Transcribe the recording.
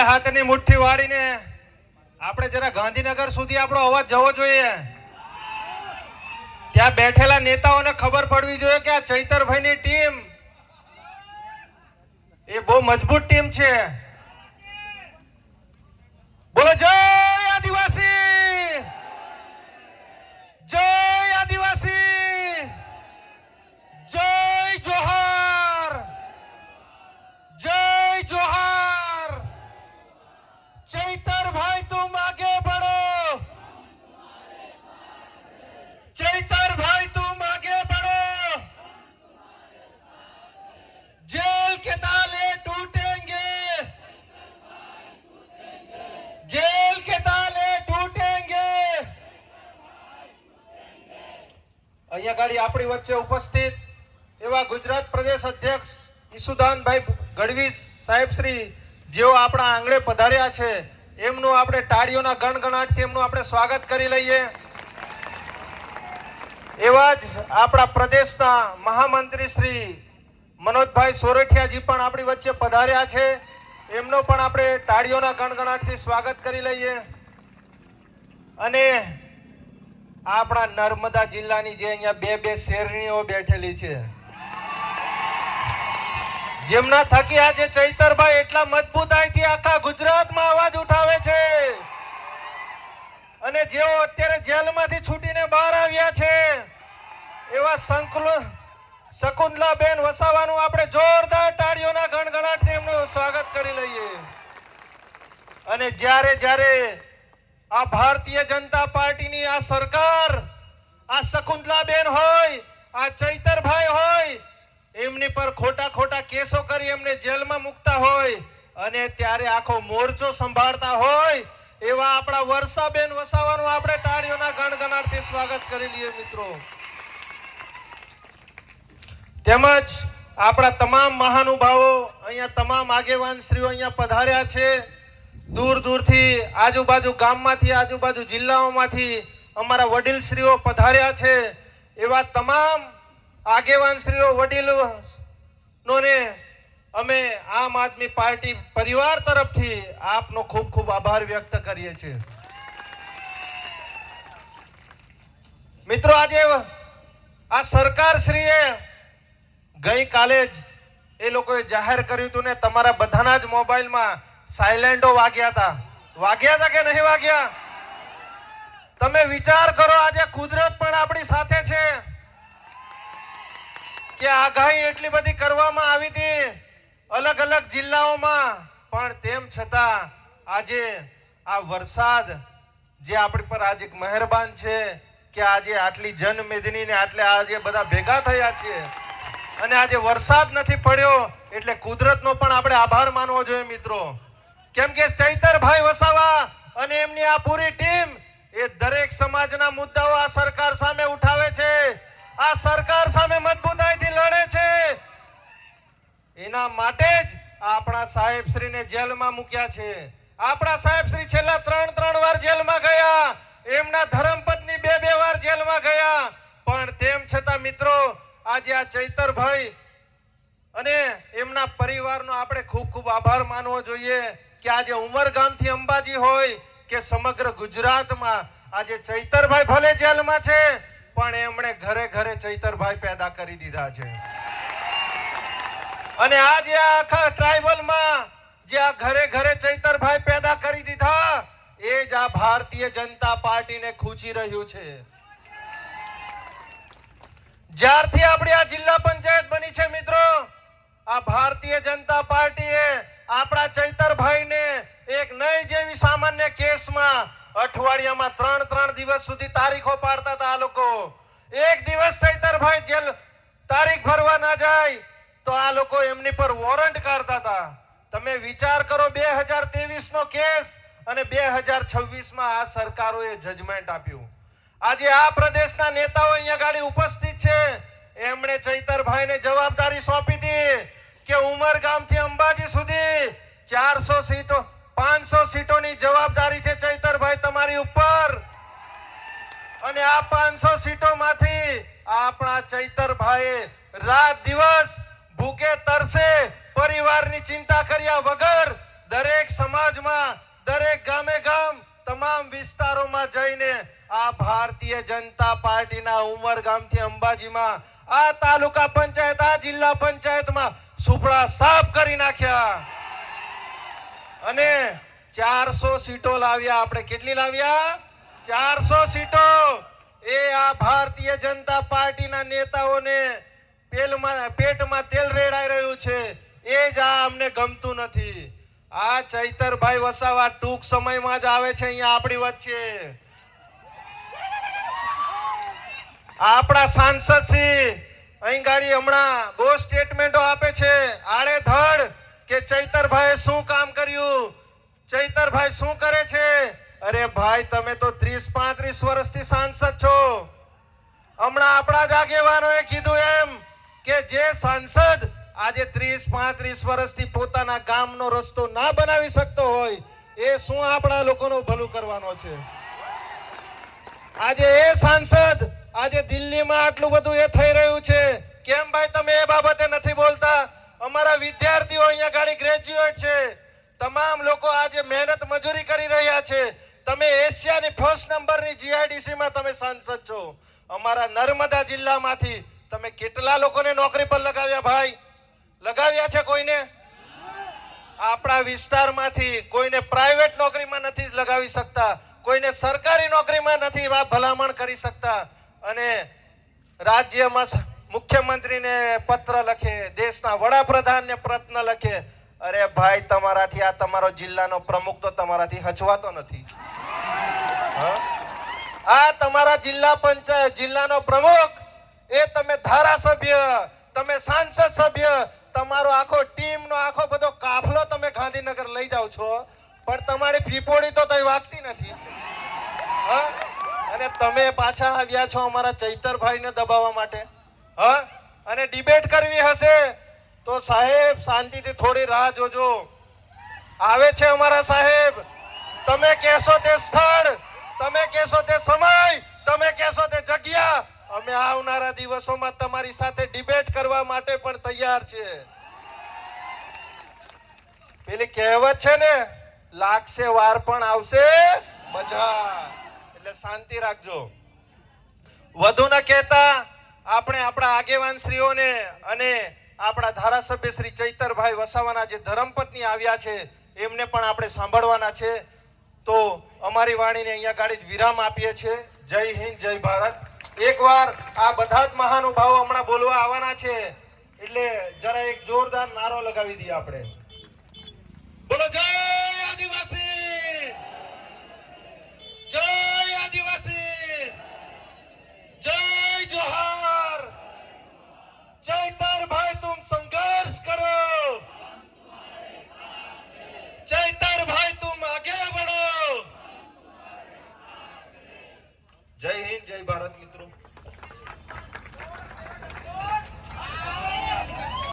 હાથની મુઠ્ઠી વાળીને આપણે જરા ગાંધીનગર સુધી આપણો અવાજ જવો જોઈએ. ત્યાં બેઠેલા નેતાઓને ખબર પડવી જોઈએ કે આ ચૈતરભાઈની ટીમ એ બહુ મજબૂત ટીમ છે. બોલો જય આદિવાસી, જય આદિવાસી, જય જોહાર, જય જોહાર. ચૈતરભાઈ તુમ આગે बढ़ो, चैतरभाई तुम आगे बढ़ो, जेल के ताले टूटेंगे, जेल के ताले टूटेंगे. અહીંયા ગાડી આપણી વચ્ચે ઉપસ્થિત એવા ગુજરાત પ્રદેશ અધ્યક્ષ ઈસુદાનભાઈ ગઢવી સાહેબ શ્રી જેઓ આપણા આંગણે પધાર્યા છે, એમનું આપણે તાળીઓના ગણગણાટથી એમનું આપણે સ્વાગત કરી લઈએ. એવા જ આપણા પ્રદેશના મહામંત્રી શ્રી મનોજભાઈ સોરઠિયાજી પણ આપણી વચ્ચે પધાર્યા છે, એમનો પણ આપણે તાળીઓના ગણગણાટથી સ્વાગત કરી લઈએ. અને આપણા નર્મદા જિલ્લાની જે અહીંયા બે બે શેરણીઓ બેઠેલી છે, જેમના થકી આજે ચૈતરભાઈ એટલા મજબૂતાઈથી આખા ગુજરાતમાં અવાજ ઉઠાવે છે, અને જેઓ અત્યારે જેલમાંથી છૂટીને બહાર આવ્યા છે એવા શકુંતલાબેન વસાવાનું આપણે જોરદાર તાળીઓના ગણગણાટથી એમનું સ્વાગત કરી લઈએ. અને જ્યારે જ્યારે આ ભારતીય જનતા પાર્ટીની આ સરકાર, આ શકુંતલાબેન હોય, આ ચૈતરભાઈ હોય, એમની પર ખોટા ખોટા કેસો કરી એમને જેલમાં મૂકતા હોય, અને ત્યારે આખો મોરચો સંભાળતા હોય એવા આપણા વર્ષાબેન વસાવાનું આપણે તાળીઓના ગણગણાટથી સ્વાગત કરી લઈએ મિત્રો. તેમજ આપણા તમામ મહાનુભાવો, અહીંયા તમામ આગેવાન શ્રીઓ અહીંયા પધાર્યા છે. દૂર દૂરથી, આજુબાજુ ગામમાંથી, આજુબાજુ જિલ્લાઓમાંથી અમારા વડીલ શ્રીઓ પધાર્યા છે. એવા તમામ આગેવાન શ્રીઓ, વડીલોને અમે આમ આદમી પાર્ટી પરિવાર તરફથી આપનો ખૂબ ખૂબ આભાર વ્યક્ત કરીએ છીએ. મિત્રો, આજે આ સરકાર શ્રીએ ગઈકાલે જ એ લોકોએ જાહેર કર્યું હતું ને, તમારા બધાના જ મોબાઈલમાં સાયલેન્ટો વાગ્યા હતા. વાગ્યા હતા કે નહીં વાગ્યા? તમે વિચાર કરો, આજે કુદરત પણ આપણી સાથે છે કે આગાહી એટલી બધી કરવામાં આવી હતી અલગ અલગ જિલ્લાઓમાં, પણ તેમ છતાં આજે આ વરસાદ જે આપણી પર આજે મહેરબાન છે કે આજે આટલી જનમેદની ને આટલે આજે બધા ભેગા થયા છીએ, અને આજે વરસાદ નથી પડ્યો એટલે કુદરતનો પણ આપણે આભાર માનવો જોઈએ મિત્રો. કેમ કે ચૈતરભાઈ વસાવા અને એમની આ પૂરી ટીમ એ દરેક સમાજના મુદ્દાઓ આ સરકાર સામે ઉઠાવે છે, આ સરકાર સામે મજબૂતાઈથી લડે છે. એના માટે જ આપણા સાહેબશ્રીને જેલમાં મૂક્યા છે. આપણા સાહેબશ્રી છેલ્લા 3 વાર જેલમાં ગયા, એમના ધર્મપત્ની 2 વાર જેલમાં ગયા, પણ તેમ છતાં મિત્રો આજે આ ચૈતરભાઈ અને એમના પરિવારનો આપણે ખૂબ ખૂબ આભાર માનવો જોઈએ કે આજે ઉમરગામથી અંબાજી હોય કે સમગ્ર ગુજરાતમાં આજે ચૈતરભાઈ ભલે જેલમાં છે, પણ એમણે ઘરે ઘરે ચૈતરભાઈ પેદા કરી દીધા છે. અને આજે આખા ટ્રાઇબલમાં જે આ ઘરે ઘરે ચૈતરભાઈ પેદા કરી દીધા, એ જ આ ભારતીય જનતા પાર્ટીને ખૂંચી રહ્યું છે. જ્યારથી આપણી આ જિલ્લા પંચાયત બની છે મિત્રો, આ ભારતીય જનતા પાર્ટીએ આપણા ચૈતરભાઈને એક નહીં જેવી સામાન્ય કેસમાં અઠવાડિયામાં 3 દિવસ સુધી તારીખો પાડતા હતા. આ લોકો એક દિવસ ચૈતરભાઈ જેલ તારીખ ભરવા ના જાય તો આ લોકો એમની પર વોરંટ કાઢતા હતા. તમે વિચાર કરો, 2023 નો કેસ અને 2026માં આ સરકારોએ જજમેન્ટ આપ્યું. આજે આ પ્રદેશના નેતાઓ અહીંયા ગાડી ઉપસ્થિત છે, એમણે ચૈતરભાઈને જવાબદારી સોંપી હતી કે ઉમરગામથી અંબાજી સુધી 400 સીટો 500 સીટોની જવાબદારી છે ચૈતરભાઈ તમારી ઉપર. અને આ 500 સીટોમાંથી આપણા ચૈતરભાઈએ રાત દિવસ ભૂખે તરસે પરિવારની ચિંતા કર્યા વગર દરેક સમાજમાં, દરેક ગામે ગામ, તમામ વિસ્તારોમાં જઈને આ ભારતીય જનતા પાર્ટીના ઉમરગામથી અંબાજીમાં, આ તાલુકા પંચાયત, આ જિલ્લા પંચાયતમાં સુપડા સાફ કરી નાખ્યા અને 400 સીટો લાવ્યા. આપણે કેટલી લાવ્યા? 400 સીટો. એ આ ભારતીય જનતા પાર્ટીના નેતાઓને પેટમાં તેલ રેડાઈ રહ્યું છે. એ જ આ અમને ગમતું નથી. આ ચૈતરભાઈ વસાવા ટૂંક સમયમાં જ આવે છે અહીંયા આપણી વચ્ચે. આપણા સાંસદ શ્રી અહીં ગાડી હમણાં બહુ સ્ટેટમેન્ટો આપે છે આડેધડ કે ચૈતરભાઈએ શું કામ કર્યું, ચૈતરભાઈ શું કરે છે. અરે ભાઈ, તમે તો 30-35 વર્ષથી સાંસદ છો. હમણાં આપણા જ આગેવાનોએ કીધું એમ કે જે સાંસદ આજે 30-35 વર્ષથી પોતાના ગામનો રસ્તો ના બનાવી શકતો હોય એ શું આપણા લોકોનું ભલું કરવાનો છે. આજે એ સાંસદ આજે દિલ્હીમાં આટલું બધું એ થઈ રહ્યું છે. કેમ ભાઈ તમે એ બાબતે નથી બોલતા? અમારા વિદ્યાર્થીઓ અહીંયા ગાડી ગ્રેજ્યુએટ છે, તમામ લોકો આજે મહેનત મજૂરી કરી રહ્યા છે. તમે એશિયાની ફર્સ્ટ નંબરની જીઆઈડીસી માં તમે સાંસદ છો. અમારા નર્મદા જિલ્લામાંથી તમે કેટલા લોકોને નોકરી પર લગાવ્યા ભાઈ? લગાવ્યા છે કોઈને? આપણા વિસ્તારમાંથી કોઈને પ્રાઇવેટ નોકરીમાં નથી લગાવી શકતા, કોઈને સરકારી નોકરીમાં નથી ભલામણ કરી શકતા. અને રાજ્યમાં મુખ્યમંત્રીને પત્ર લખે, દેશના વડાપ્રધાનને પત્ર લખે. અરે ભાઈ, તમારાથી આ તમારો જિલ્લાનો પ્રમુખ તો તમારાથી હચવાતો નથી. આ તમારા જિલ્લા પંચાયત જિલ્લાનો પ્રમુખ, એ તમે ધારાસભ્ય, તમે સાંસદ સભ્ય, તમારો આખો ટીમનો આખો બધો કાફલો તમે ગાંધીનગર લઈ જાઓ છો, પણ તમારી પીપોડી તો તઈ વાગતી નથી. અને તમે પાછા આવ્યા છો અમારા ચૈતરભાઈને દબાવવા માટે. અને ડિબેટ કરવી હશે તો સાહેબ શાંતિથી થોડી રાહ જોજો. આવે છે અમારા સાહેબ. તમે કહેશો તે સ્થળ, તમે કહેશો તે સમય, તમે કહેશો તે જગ્યા, અમે આવનારા દિવસોમાં તમારી સાથે ડિબેટ કરવા માટે પણ તૈયાર છે. પેલી કહેવત છે ને, લાગશે વાર પણ આવશે મજા. એટલે શાંતિ રાખજો. વધુ ન કહેતા આપણે આપણા આગેવાન શ્રીઓને અને આપણા ધારાસભ્ય શ્રી ચૈતરભાઈ વસાવાના જે ધર્મપત્ની આવ્યા છે એમને પણ આપણે સાંભળવાના છે. તો અમારી વાણીને અહીંયા ગાડી જ વિરામ આપીએ છીએ. જય હિન્દ, જય ભારત. એકવાર આ બધા જ મહાનુભાવો હમણાં બોલવા આવવાના છે, એટલે જરા એક જોરદાર નારો લગાવી દઈએ આપણે. બોલો જય આદિવાસી, જય આદિવાસી, જય જોહાર. चैतरभाई तुम संघर्ष करो, चैतरभाई तुम आगे बढ़ो. जय हिंद, जय भारत मित्रों.